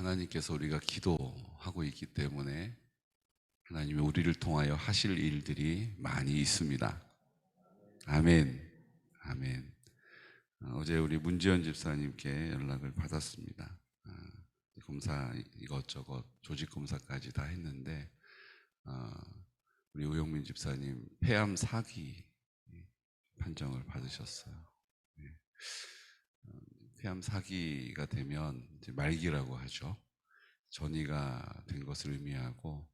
하나님께서 우리가 기도하고 있기 때문에 하나님이 우리를 통하여 하실 일들이 많이 있습니다. 아멘. 아멘. 어제 우리 문지연 집사님께 연락을 받았습니다. 검사 이것저것 조직 검사까지 다 했는데 우리 우영민 집사님 폐암 4기 판정을 받으셨어요. 폐암 4기가 되면 이제 말기라고 하죠. 전이가 된 것을 의미하고,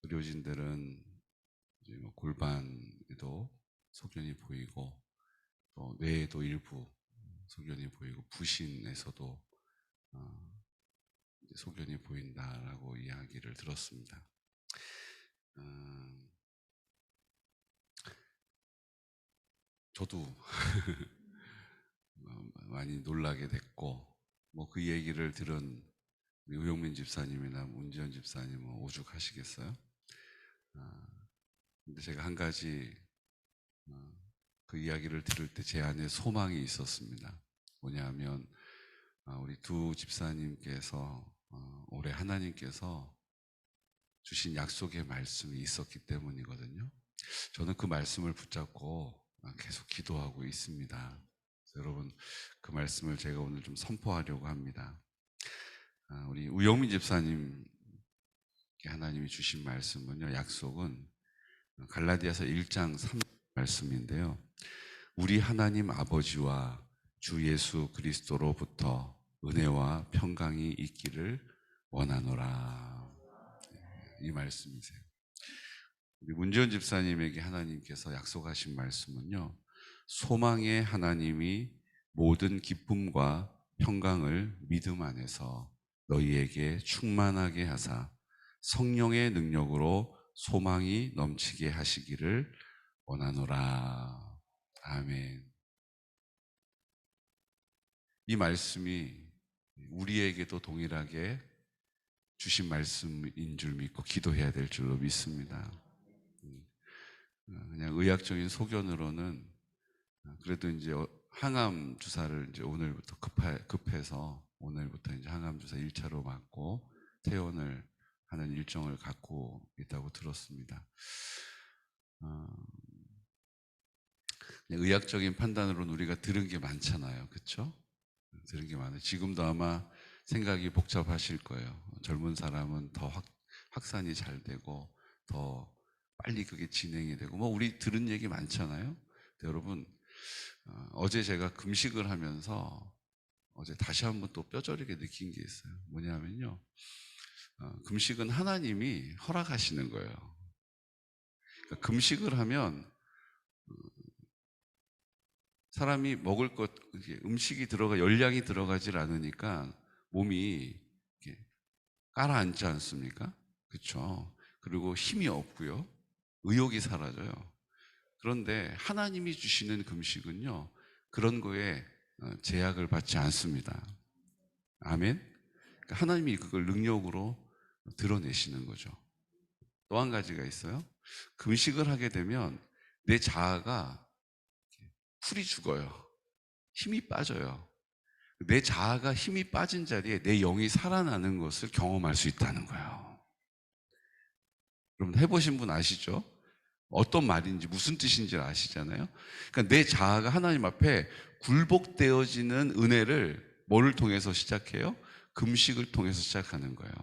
의료진들은 이제 뭐 골반에도 소견이 보이고 또 뇌에도 일부 소견이 보이고 부신에서도 소견이 보인다라고 이야기를 들었습니다. 저도 많이 놀라게 됐고, 뭐 그 얘기를 들은 우영민 집사님이나 문지연 집사님은 오죽하시겠어요? 근데 제가 한 가지 그 이야기를 들을 때 제 안에 소망이 있었습니다. 뭐냐면 우리 두 집사님께서 올해 하나님께서 주신 약속의 말씀이 있었기 때문이거든요. 저는 그 말씀을 붙잡고 계속 기도하고 있습니다. 여러분, 그 말씀을 제가 오늘 좀 선포하려고 합니다. 우리 우영민 집사님께 하나님이 주신 말씀은요, 약속은 갈라디아서 1장 3 말씀인데요. 우리 하나님 아버지와 주 예수 그리스도로부터 은혜와 평강이 있기를 원하노라. 이 말씀이세요. 우리 문지연 집사님에게 하나님께서 약속하신 말씀은요, 소망의 하나님이 모든 기쁨과 평강을 믿음 안에서 너희에게 충만하게 하사 성령의 능력으로 소망이 넘치게 하시기를 원하노라. 아멘. 이 말씀이 우리에게도 동일하게 주신 말씀인 줄 믿고 기도해야 될 줄로 믿습니다. 그냥 의학적인 소견으로는 그래도 이제 항암 주사를 이제 오늘부터 급해서 오늘부터 이제 항암 주사 1차로 맞고 퇴원을 하는 일정을 갖고 있다고 들었습니다. 의학적인 판단으로는 우리가 들은 게 많잖아요. 그렇죠? 들은 게 많아요. 지금도 아마 생각이 복잡하실 거예요. 젊은 사람은 더 확산이 잘 되고 더 빨리 그게 진행이 되고, 뭐 우리 들은 얘기 많잖아요. 여러분, 어제 제가 금식을 하면서 어제 다시 한번 또 뼈저리게 느낀 게 있어요. 뭐냐면요, 금식은 하나님이 허락하시는 거예요. 그러니까 금식을 하면 사람이 먹을 것, 음식이 열량이 들어가질 않으니까 몸이 가라앉지 않습니까? 그렇죠? 그리고 힘이 없고요, 의욕이 사라져요. 그런데 하나님이 주시는 금식은요, 그런 거에 제약을 받지 않습니다. 아멘? 그러니까 하나님이 그걸 능력으로 드러내시는 거죠. 또 한 가지가 있어요. 금식을 하게 되면 내 자아가 풀이 죽어요. 힘이 빠져요. 내 자아가 힘이 빠진 자리에 내 영이 살아나는 것을 경험할 수 있다는 거예요. 여러분, 해보신 분 아시죠? 어떤 말인지 무슨 뜻인지 아시잖아요. 그러니까 내 자아가 하나님 앞에 굴복되어지는 은혜를 뭐를 통해서 시작해요? 금식을 통해서 시작하는 거예요.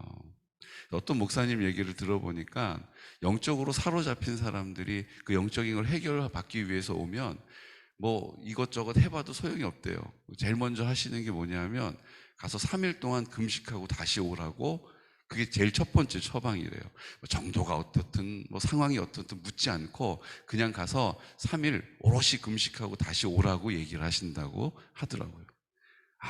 어떤 목사님 얘기를 들어보니까 영적으로 사로잡힌 사람들이 그 영적인 걸 해결받기 위해서 오면 뭐 이것저것 해봐도 소용이 없대요. 제일 먼저 하시는 게 뭐냐면 가서 3일 동안 금식하고 다시 오라고, 그게 제일 첫 번째 처방이래요. 정도가 어떻든 뭐 상황이 어떻든 묻지 않고 그냥 가서 3일 오롯이 금식하고 다시 오라고 얘기를 하신다고 하더라고요.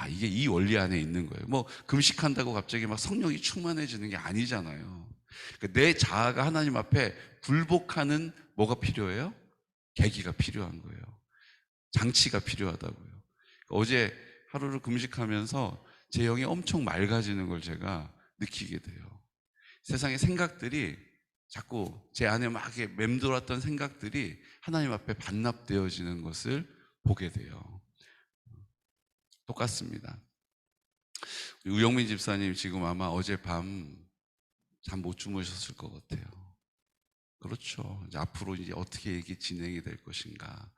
이게 이 원리 안에 있는 거예요. 뭐 금식한다고 갑자기 막 성령이 충만해지는 게 아니잖아요. 그러니까 내 자아가 하나님 앞에 굴복하는 뭐가 필요해요? 계기가 필요한 거예요. 장치가 필요하다고요. 어제 하루를 금식하면서 제 영이 엄청 맑아지는 걸 제가 느끼게 돼요. 세상의 생각들이 자꾸 제 안에 막 맴돌았던 생각들이 하나님 앞에 반납되어지는 것을 보게 돼요. 똑같습니다. 우영민 집사님 지금 아마 어젯밤 잠 못 주무셨을 것 같아요. 그렇죠. 이제 앞으로 이제 어떻게 이게 진행이 될 것인가.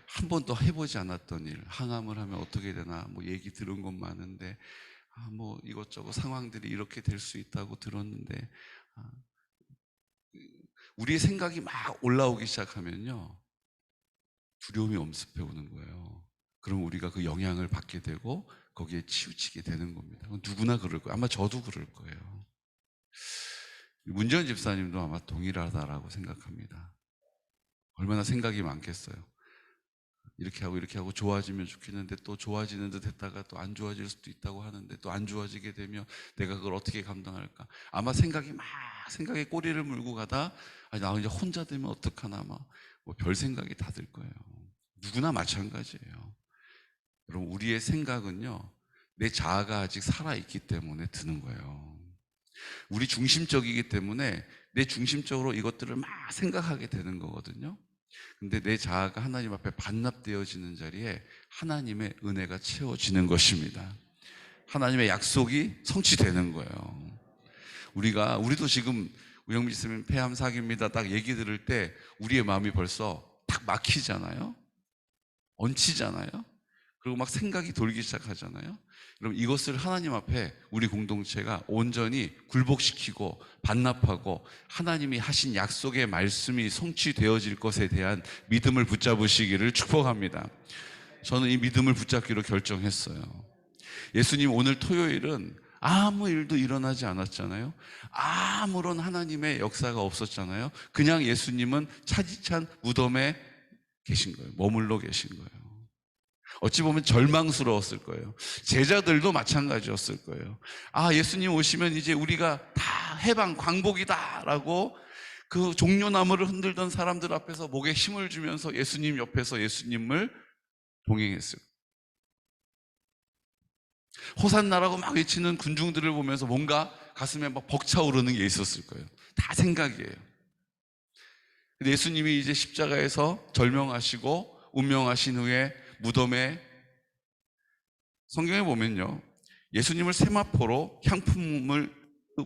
한 번도 해보지 않았던 일, 항암을 하면 어떻게 되나, 뭐 얘기 들은 건 많은데, 뭐 이것저것 상황들이 이렇게 될 수 있다고 들었는데, 아, 우리의 생각이 막 올라오기 시작하면요, 두려움이 엄습해 오는 거예요. 그럼 우리가 그 영향을 받게 되고, 거기에 치우치게 되는 겁니다. 누구나 그럴 거예요. 아마 저도 그럴 거예요. 문재원 집사님도 아마 동일하다라고 생각합니다. 얼마나 생각이 많겠어요. 이렇게 하고 좋아지면 좋겠는데 또 좋아지는 듯 했다가 또 안 좋아질 수도 있다고 하는데 또 안 좋아지게 되면 내가 그걸 어떻게 감당할까? 아마 생각에 꼬리를 물고 가다 나 이제 혼자 되면 어떡하나 뭐 별 생각이 다 들 거예요. 누구나 마찬가지예요. 여러분, 우리의 생각은요, 내 자아가 아직 살아있기 때문에 드는 거예요. 우리 중심적이기 때문에 내 중심적으로 이것들을 막 생각하게 되는 거거든요. 근데 내 자아가 하나님 앞에 반납되어지는 자리에 하나님의 은혜가 채워지는 것입니다. 하나님의 약속이 성취되는 거예요. 우리도 지금 우영민 씨는 폐암 사기입니다 딱 얘기 들을 때 우리의 마음이 벌써 딱 막히잖아요. 얹히잖아요. 그리고 막 생각이 돌기 시작하잖아요. 그럼 이것을 하나님 앞에 우리 공동체가 온전히 굴복시키고 반납하고 하나님이 하신 약속의 말씀이 성취되어질 것에 대한 믿음을 붙잡으시기를 축복합니다. 저는 이 믿음을 붙잡기로 결정했어요. 예수님, 오늘 토요일은 아무 일도 일어나지 않았잖아요. 아무런 하나님의 역사가 없었잖아요. 그냥 예수님은 차디찬 무덤에 계신 거예요. 머물러 계신 거예요. 어찌 보면 절망스러웠을 거예요. 제자들도 마찬가지였을 거예요. 예수님 오시면 이제 우리가 다 해방, 광복이다라고 그 종려나무를 흔들던 사람들 앞에서 목에 힘을 주면서 예수님 옆에서 예수님을 동행했어요. 호산나라고 막 외치는 군중들을 보면서 뭔가 가슴에 막 벅차오르는 게 있었을 거예요. 다 생각이에요. 근데 예수님이 이제 십자가에서 절명하시고 운명하신 후에 무덤에, 성경에 보면요, 예수님을 세마포로 향품을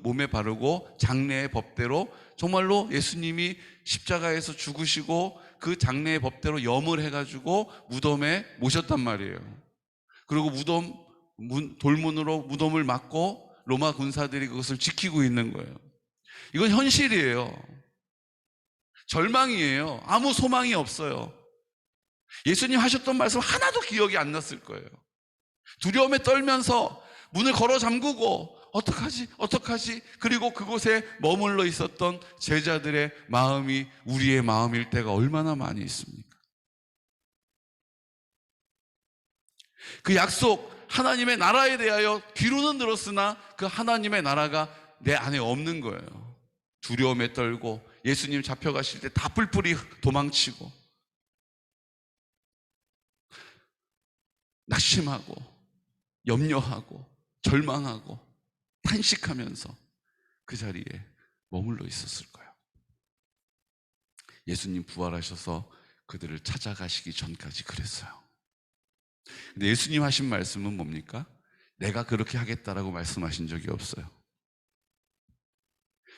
몸에 바르고 장례의 법대로 정말로 예수님이 십자가에서 죽으시고 그 장례의 법대로 염을 해가지고 무덤에 모셨단 말이에요. 그리고 돌문으로 무덤을 막고 로마 군사들이 그것을 지키고 있는 거예요. 이건 현실이에요. 절망이에요. 아무 소망이 없어요. 예수님 하셨던 말씀 하나도 기억이 안 났을 거예요. 두려움에 떨면서 문을 걸어 잠그고 어떡하지? 그리고 그곳에 머물러 있었던 제자들의 마음이 우리의 마음일 때가 얼마나 많이 있습니까? 그 약속, 하나님의 나라에 대하여 귀로는 들었으나 그 하나님의 나라가 내 안에 없는 거예요. 두려움에 떨고 예수님 잡혀가실 때 다 뿔뿔이 도망치고 낙심하고 염려하고 절망하고 탄식하면서 그 자리에 머물러 있었을 거예요. 예수님 부활하셔서 그들을 찾아가시기 전까지 그랬어요. 근데 예수님 하신 말씀은 뭡니까? 내가 그렇게 하겠다라고 말씀하신 적이 없어요.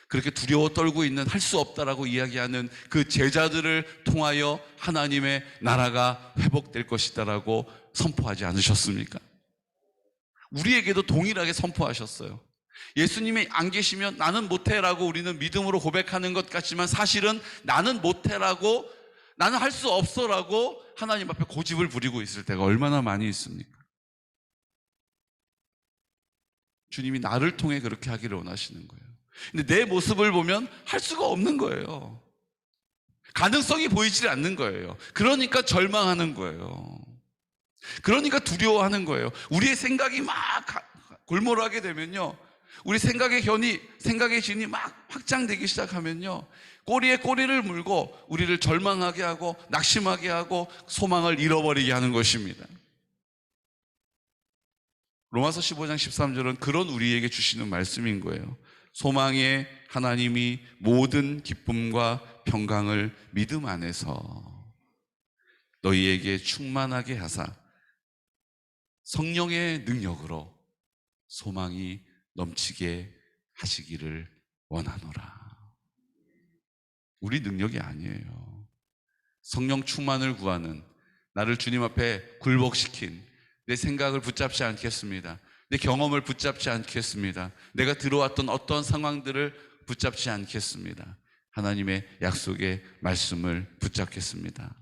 그렇게 두려워 떨고 있는, 할 수 없다라고 이야기하는 그 제자들을 통하여 하나님의 나라가 회복될 것이다라고 선포하지 않으셨습니까? 우리에게도 동일하게 선포하셨어요. 예수님이 안 계시면 나는 못해라고 우리는 믿음으로 고백하는 것 같지만 사실은 나는 못해라고, 나는 할 수 없어라고 하나님 앞에 고집을 부리고 있을 때가 얼마나 많이 있습니까? 주님이 나를 통해 그렇게 하기를 원하시는 거예요. 근데 내 모습을 보면 할 수가 없는 거예요. 가능성이 보이지 않는 거예요. 그러니까 절망하는 거예요. 그러니까 두려워하는 거예요. 우리의 생각이 막 골몰하게 되면요, 우리 생각의 진이 막 확장되기 시작하면요, 꼬리에 꼬리를 물고 우리를 절망하게 하고 낙심하게 하고 소망을 잃어버리게 하는 것입니다. 로마서 15장 13절은 그런 우리에게 주시는 말씀인 거예요. 소망의 하나님이 모든 기쁨과 평강을 믿음 안에서 너희에게 충만하게 하사 성령의 능력으로 소망이 넘치게 하시기를 원하노라. 우리 능력이 아니에요. 성령 충만을 구하는, 나를 주님 앞에 굴복시킨 내 생각을 붙잡지 않겠습니다. 내 경험을 붙잡지 않겠습니다. 내가 들어왔던 어떤 상황들을 붙잡지 않겠습니다. 하나님의 약속의 말씀을 붙잡겠습니다.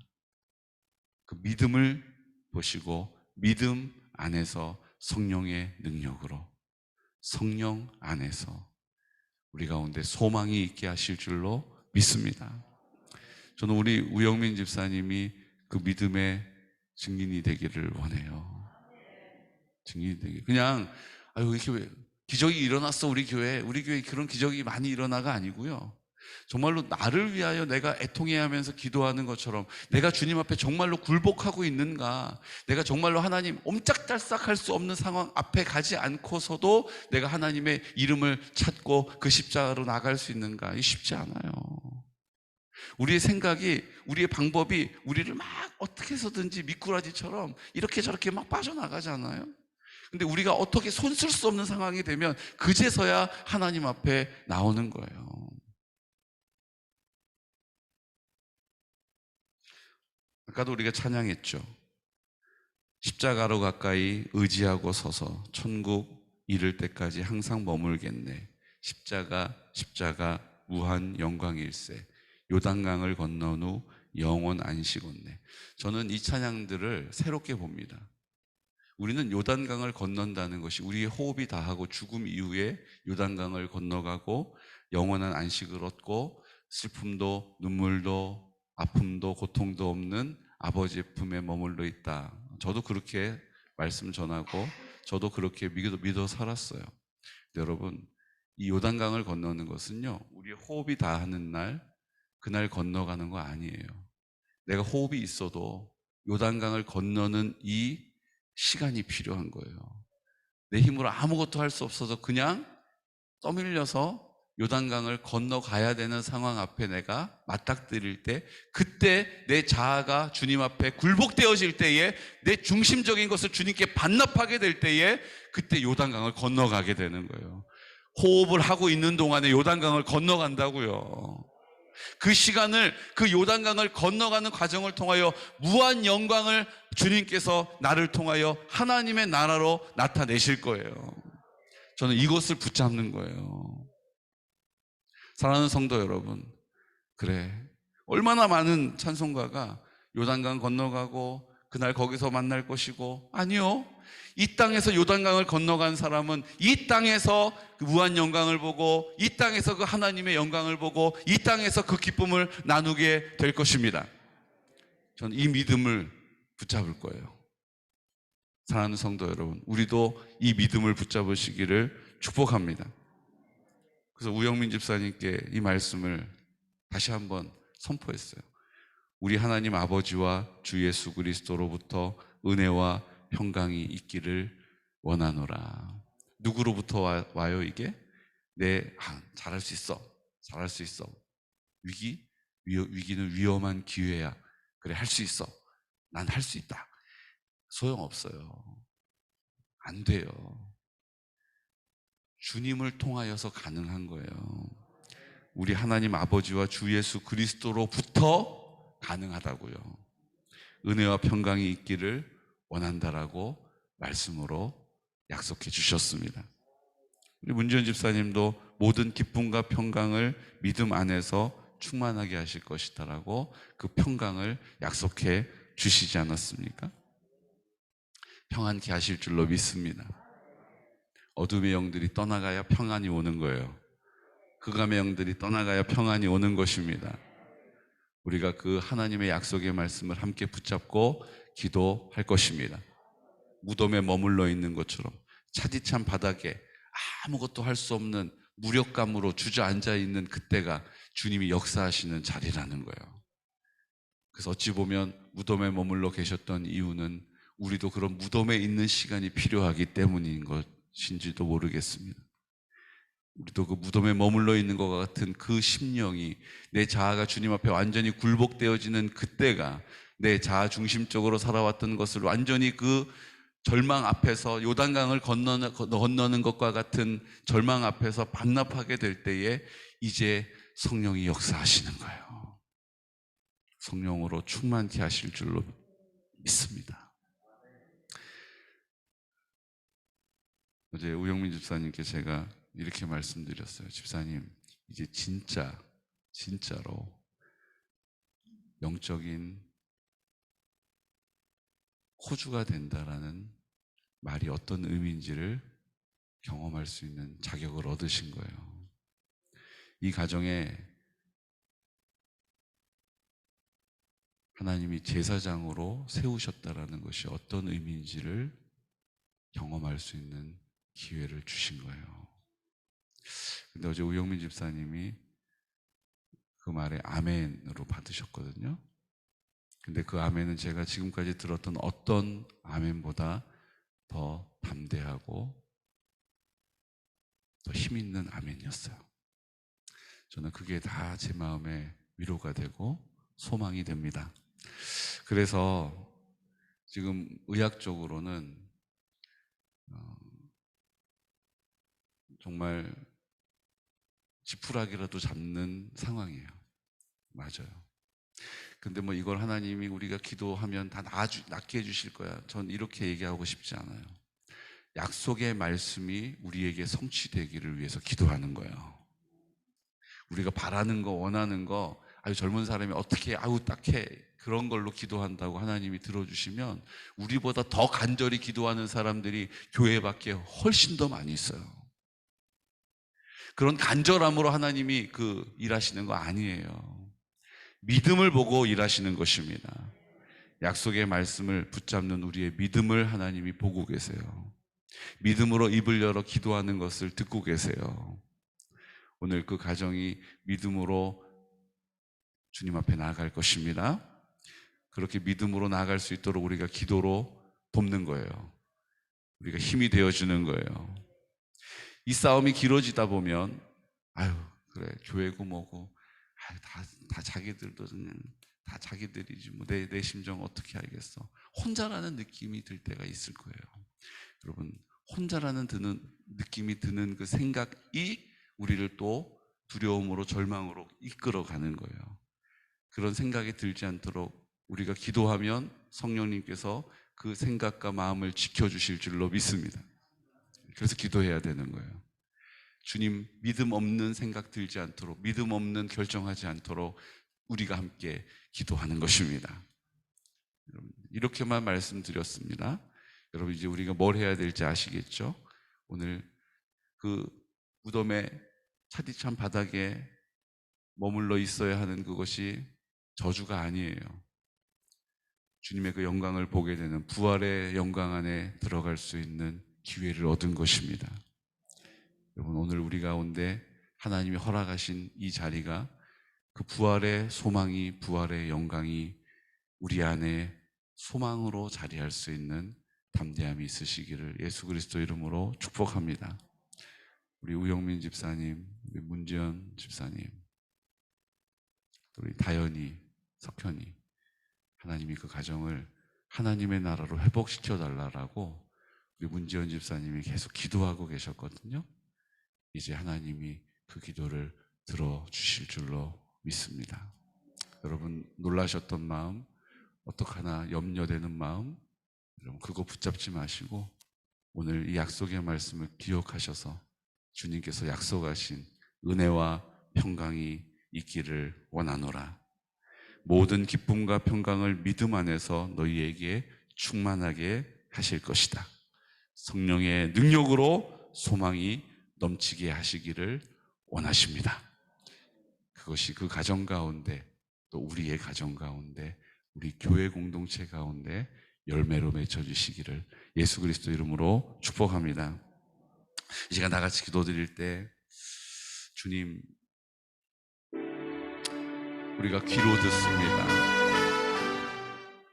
그 믿음을 보시고 믿음 안에서 성령의 능력으로, 성령 안에서 우리 가운데 소망이 있게 하실 줄로 믿습니다. 저는 우리 우영민 집사님이 그 믿음의 증인이 되기를 원해요. 증인이 되기. 그냥 아유 이렇게 왜 기적이 일어났어 우리 교회 그런 기적이 많이 일어나가 아니고요. 정말로 나를 위하여 내가 애통해야 하면서 기도하는 것처럼 내가 주님 앞에 정말로 굴복하고 있는가, 내가 정말로 하나님 옴짝달싹할 수 없는 상황 앞에 가지 않고서도 내가 하나님의 이름을 찾고 그 십자가로 나갈 수 있는가, 이게 쉽지 않아요. 우리의 생각이, 우리의 방법이 우리를 막 어떻게 해서든지 미꾸라지처럼 이렇게 저렇게 막 빠져나가잖아요. 근데 우리가 어떻게 손 쓸 수 없는 상황이 되면 그제서야 하나님 앞에 나오는 거예요. 아까도 우리가 찬양했죠. 십자가로 가까이 의지하고 서서 천국 이를 때까지 항상 머물겠네. 십자가 무한 영광일세. 요단강을 건넌 후 영원 안식 얻네. 저는 이 찬양들을 새롭게 봅니다. 우리는 요단강을 건넌다는 것이 우리의 호흡이 다하고 죽음 이후에 요단강을 건너가고 영원한 안식을 얻고 슬픔도 눈물도 아픔도 고통도 없는 아버지의 품에 머물러 있다. 저도 그렇게 말씀 전하고 저도 그렇게 믿어 살았어요. 여러분, 이 요단강을 건너는 것은요, 우리의 호흡이 다하는 날, 그날 건너가는 거 아니에요. 내가 호흡이 있어도 요단강을 건너는 이 시간이 필요한 거예요. 내 힘으로 아무것도 할 수 없어서 그냥 떠밀려서 요단강을 건너가야 되는 상황 앞에 내가 맞닥뜨릴 때, 그때 내 자아가 주님 앞에 굴복되어질 때에, 내 중심적인 것을 주님께 반납하게 될 때에 그때 요단강을 건너가게 되는 거예요. 호흡을 하고 있는 동안에 요단강을 건너간다고요. 그 시간을, 그 요단강을 건너가는 과정을 통하여 무한 영광을 주님께서 나를 통하여 하나님의 나라로 나타내실 거예요. 저는 이것을 붙잡는 거예요. 사랑하는 성도 여러분, 그래, 얼마나 많은 찬송가가 요단강 건너가고 그날 거기서 만날 것이고, 아니요, 이 땅에서 요단강을 건너간 사람은 이 땅에서 그 무한 영광을 보고, 이 땅에서 그 하나님의 영광을 보고, 이 땅에서 그 기쁨을 나누게 될 것입니다. 저는 이 믿음을 붙잡을 거예요. 사랑하는 성도 여러분, 우리도 이 믿음을 붙잡으시기를 축복합니다. 그래서 우영민 집사님께 이 말씀을 다시 한번 선포했어요. 우리 하나님 아버지와 주 예수 그리스도로부터 은혜와 평강이 있기를 원하노라. 누구로부터 와요 이게? 잘할 수 있어. 잘할 수 있어. 위기는 위험한 기회야. 그래, 할 수 있어. 난 할 수 있다. 소용없어요. 안 돼요. 주님을 통하여서 가능한 거예요. 우리 하나님 아버지와 주 예수 그리스도로부터 가능하다고요. 은혜와 평강이 있기를 원한다라고 말씀으로 약속해 주셨습니다. 우리 문지연 집사님도 모든 기쁨과 평강을 믿음 안에서 충만하게 하실 것이다라고 그 평강을 약속해 주시지 않았습니까? 평안케 하실 줄로 믿습니다. 어둠의 영들이 떠나가야 평안이 오는 거예요. 흑암의 영들이 떠나가야 평안이 오는 것입니다. 우리가 그 하나님의 약속의 말씀을 함께 붙잡고 기도할 것입니다. 무덤에 머물러 있는 것처럼 차디찬 바닥에 아무것도 할 수 없는 무력감으로 주저앉아 있는 그때가 주님이 역사하시는 자리라는 거예요. 그래서 어찌 보면 무덤에 머물러 계셨던 이유는 우리도 그런 무덤에 있는 시간이 필요하기 때문인 것인지도 모르겠습니다. 우리도 그 무덤에 머물러 있는 것 같은 그 심령이, 내 자아가 주님 앞에 완전히 굴복되어지는 그때가, 내 자아 중심적으로 살아왔던 것을 완전히 그 절망 앞에서 요단강을 건너는 것과 같은 절망 앞에서 반납하게 될 때에 이제 성령이 역사하시는 거예요. 성령으로 충만케 하실 줄로 믿습니다. 어제 우영민 집사님께 제가 이렇게 말씀드렸어요. 집사님, 이제 진짜로 영적인 호주가 된다라는 말이 어떤 의미인지를 경험할 수 있는 자격을 얻으신 거예요. 이 가정에 하나님이 제사장으로 세우셨다라는 것이 어떤 의미인지를 경험할 수 있는 기회를 주신 거예요. 근데 어제 우영민 집사님이 그 말에 아멘으로 받으셨거든요. 근데 그 아멘은 제가 지금까지 들었던 어떤 아멘보다 더 담대하고 더 힘있는 아멘이었어요. 저는 그게 다 제 마음에 위로가 되고 소망이 됩니다. 그래서 지금 의학적으로는 정말 지푸라기라도 잡는 상황이에요. 맞아요. 근데 뭐 이걸 하나님이 우리가 기도하면 다 낫게 해주실 거야. 전 이렇게 얘기하고 싶지 않아요. 약속의 말씀이 우리에게 성취되기를 위해서 기도하는 거예요. 우리가 바라는 거, 원하는 거, 아유 젊은 사람이 어떻게 아유 딱해 그런 걸로 기도한다고 하나님이 들어주시면 우리보다 더 간절히 기도하는 사람들이 교회 밖에 훨씬 더 많이 있어요. 그런 간절함으로 하나님이 일하시는 거 아니에요. 믿음을 보고 일하시는 것입니다. 약속의 말씀을 붙잡는 우리의 믿음을 하나님이 보고 계세요. 믿음으로 입을 열어 기도하는 것을 듣고 계세요. 오늘 그 가정이 믿음으로 주님 앞에 나아갈 것입니다. 그렇게 믿음으로 나아갈 수 있도록 우리가 기도로 돕는 거예요. 우리가 힘이 되어주는 거예요. 이 싸움이 길어지다 보면 아유 그래 교회고 뭐고 아유 다 자기들도 그냥 다 자기들이지 뭐 내 심정 어떻게 알겠어. 혼자라는 느낌이 들 때가 있을 거예요. 여러분 혼자라는 느낌이 드는 그 생각이 우리를 또 두려움으로 절망으로 이끌어가는 거예요. 그런 생각이 들지 않도록 우리가 기도하면 성령님께서 그 생각과 마음을 지켜주실 줄로 믿습니다. 그래서 기도해야 되는 거예요. 주님 믿음 없는 생각 들지 않도록 믿음 없는 결정하지 않도록 우리가 함께 기도하는 것입니다. 여러분, 이렇게만 말씀드렸습니다. 여러분 이제 우리가 뭘 해야 될지 아시겠죠? 오늘 그 무덤의 차디찬 바닥에 머물러 있어야 하는 그것이 저주가 아니에요. 주님의 그 영광을 보게 되는 부활의 영광 안에 들어갈 수 있는 기회를 얻은 것입니다. 여러분 오늘 우리 가운데 하나님이 허락하신 이 자리가 그 부활의 소망이 부활의 영광이 우리 안에 소망으로 자리할 수 있는 담대함이 있으시기를 예수 그리스도 이름으로 축복합니다. 우리 우영민 집사님, 우리 문지연 집사님, 우리 다연이, 석현이 하나님이 그 가정을 하나님의 나라로 회복시켜 달라고 우리 문지연 집사님이 계속 기도하고 계셨거든요. 이제 하나님이 그 기도를 들어주실 줄로 믿습니다. 여러분 놀라셨던 마음, 어떡하나 염려되는 마음, 여러분 그거 붙잡지 마시고 오늘 이 약속의 말씀을 기억하셔서 주님께서 약속하신 은혜와 평강이 있기를 원하노라. 모든 기쁨과 평강을 믿음 안에서 너희에게 충만하게 하실 것이다. 성령의 능력으로 소망이 넘치게 하시기를 원하십니다. 그것이 그 가정 가운데 또 우리의 가정 가운데 우리 교회 공동체 가운데 열매로 맺혀주시기를 예수 그리스도 이름으로 축복합니다. 이 시간 다 같이 기도드릴 때 주님 우리가 귀로 듣습니다.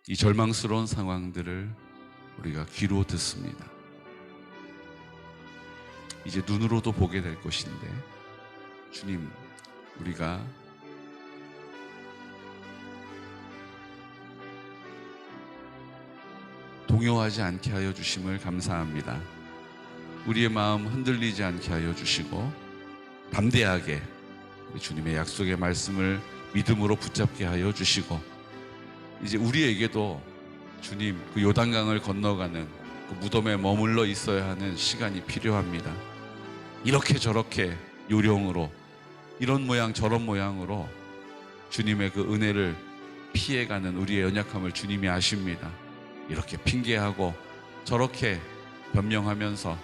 이 절망스러운 상황들을 우리가 귀로 듣습니다. 이제 눈으로도 보게 될 것인데 주님 우리가 동요하지 않게 하여 주심을 감사합니다. 우리의 마음 흔들리지 않게 하여 주시고 담대하게 우리 주님의 약속의 말씀을 믿음으로 붙잡게 하여 주시고, 이제 우리에게도 주님 그 요단강을 건너가는 그 무덤에 머물러 있어야 하는 시간이 필요합니다. 이렇게 저렇게 요령으로, 이런 모양 저런 모양으로 주님의 그 은혜를 피해가는 우리의 연약함을 주님이 아십니다. 이렇게 핑계하고 저렇게 변명하면서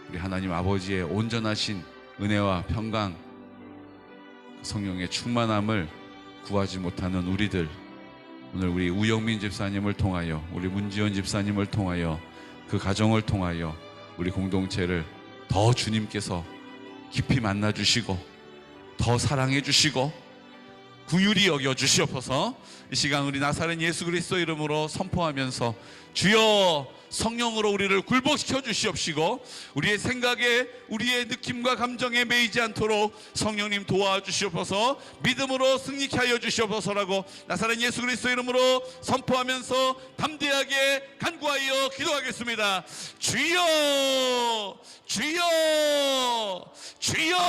우리 하나님 아버지의 온전하신 은혜와 평강, 성령의 충만함을 구하지 못하는 우리들, 오늘 우리 우영민 집사님을 통하여, 우리 문지원 집사님을 통하여, 그 가정을 통하여 우리 공동체를 더 주님께서 깊이 만나 주시고 더 사랑해 주시고 긍휼히 여겨 주시옵소서. 이 시간 우리 나사렛 예수 그리스도 이름으로 선포하면서 주여 성령으로 우리를 굴복시켜 주시옵시고, 우리의 생각에 우리의 느낌과 감정에 매이지 않도록 성령님 도와주시옵소서. 믿음으로 승리케 하여 주시옵소서라고 나사렛 예수 그리스도 이름으로 선포하면서 담대하게 간구하여 기도하겠습니다. 주여 주여 주여.